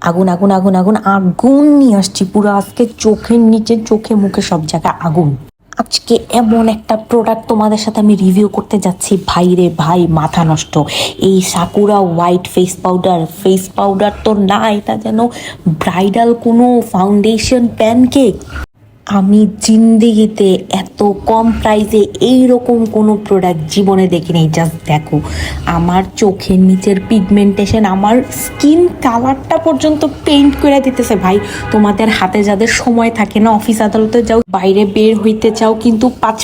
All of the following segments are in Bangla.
আগুন আগুন আগুন আগুন আগুন নিয়ে আসছি পুরো আজকে, চোখের নিচে চোখে মুখে সব জায়গায় আগুন। আজকে এমন একটা প্রোডাক্ট তোমাদের সাথে আমি রিভিউ করতে যাচ্ছি, ভাই রে ভাই মাথা নষ্ট। এই সাকুরা হোয়াইট ফেস পাউডার তো না, এটা যেন ব্রাইডাল কোনো ফাউন্ডেশন প্যানকেক। আমি জিন্দেগিতে এত কম প্রাইসে এইরকম কোনো প্রোডাক্ট জীবনে দেখিনি। জাস্ট দেখো, আমার চোখের নিচের পিগমেন্টেশন, আমার স্কিন কালারটা পর্যন্ত পেইন্ট করে দিতেছে। ভাই, তোমাদের হাতে যাদের সময় থাকে না, অফিস আদালতে যাও, বাইরে বের হইতে চাও, কিন্তু 5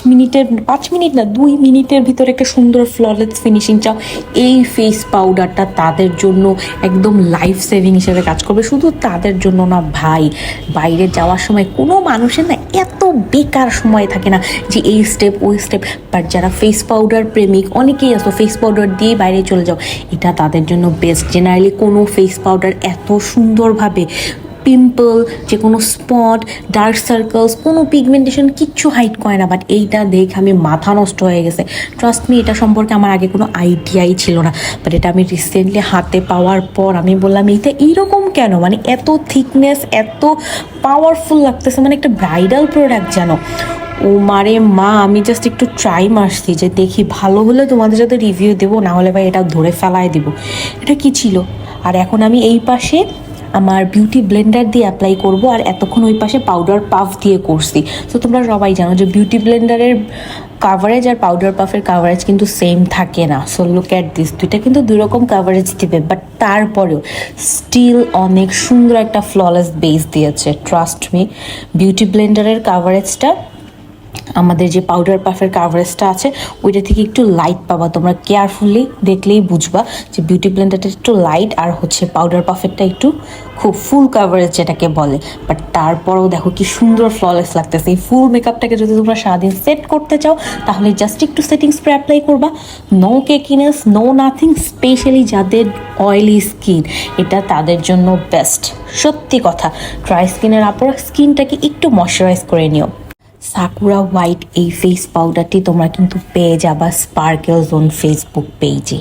মিনিট না 2 মিনিটের ভিতরে একটা সুন্দর ফ্ললেস ফিনিশিং চাও, এই ফেস পাউডারটা তাদের জন্য একদম লাইফ সেভিং হিসেবে কাজ করবে। শুধু তাদের জন্য না ভাই, বাইরে যাওয়ার সময় কোনো মানুষের না এত বেকার সময় থাকে না যে এই স্টেপ ওই স্টেপ। বাট যারা ফেস পাউডার প্রেমিক অনেকেই আসো, ফেস পাউডার দিয়ে বাইরে চলে যাও, এটা তাদের জন্য বেস্ট। জেনারেলি কোনো ফেস পাউডার এত সুন্দরভাবে পিম্পল, যে কোনো স্পট, ডার্ক সার্কেলস, কোনো পিগমেন্টেশন কিচ্ছু হাইড করে না। বাট এইটা দেখে আমি মাথা নষ্ট হয়ে গেছে। ট্রাস্ট মি, এটা সম্পর্কে আমার আগে কোনো আইডিয়াই ছিল না। বাট এটা আমি রিসেন্টলি হাতে পাওয়ার পর আমি বললাম এইটা এইরকম কেন, মানে এত থিকনেস, এত পাওয়ারফুল লাগতেছে, মানে একটা ব্রাইডাল প্রোডাক্ট যেন। ও মারে মা, আমি জাস্ট একটু ট্রাই মারছি যে দেখি ভালো হলে তোমাদের সাথে রিভিউ দেবো, না হলে ভাই এটা ধরে ফেলায় দেবো। এটা কি ছিল? আর এখন আমি এই পাশে আমার বিউটি ব্লেন্ডার দিয়ে অ্যাপ্লাই করব, আর এতক্ষণ ওই পাশে পাউডার পাফ দিয়ে করছি। তো তোমরা সবাই জানো যে বিউটি ব্লেন্ডারের কাভারেজ আর পাউডার পাফের কাভারেজ কিন্তু সেম থাকে না। সো লুক অ্যাট দিস, দুইটা কিন্তু দুই রকম কাভারেজ দিবে, বাট তারপরেও স্টিল অনেক সুন্দর একটা ফ্ললেস বেস দিয়েছে। ট্রাস্ট মি, বিউটি ব্লেন্ডারের কাভারেজটা আমাদের যে পাউডার পাফের কাভারেজটা আছে ওইটা থেকে একটু লাইট পাবা। তোমরা কেয়ারফুলি দেখলেই বুঝবা যে বিউটি ব্লেন্ডারটা একটু লাইট, আর হচ্ছে পাউডার পাফেরটা একটু খুব ফুল কাভারেজ যেটাকে বলে। বাট তারপরেও দেখো কি সুন্দর ফ্ললেস লাগতেছে। এই ফুল মেকআপটাকে যদি তোমরা সারাদিন সেট করতে চাও, তাহলে জাস্ট একটু সেটিং স্প্রে অ্যাপ্লাই করবা। No cakiness, no nothing. Specially যাদের অয়েলি স্কিন, এটা তাদের জন্য বেস্ট। সত্যি কথা, ড্রাই স্কিনের আপুরা স্কিনটাকে একটু ময়শ্চারাইজ করে নিও। সাকুরা হোয়াইট এই ফেস পাউডারটি তোমরা কিন্তু পেয়ে যাবা স্পার্কেল জোন ফেসবুক পেজে।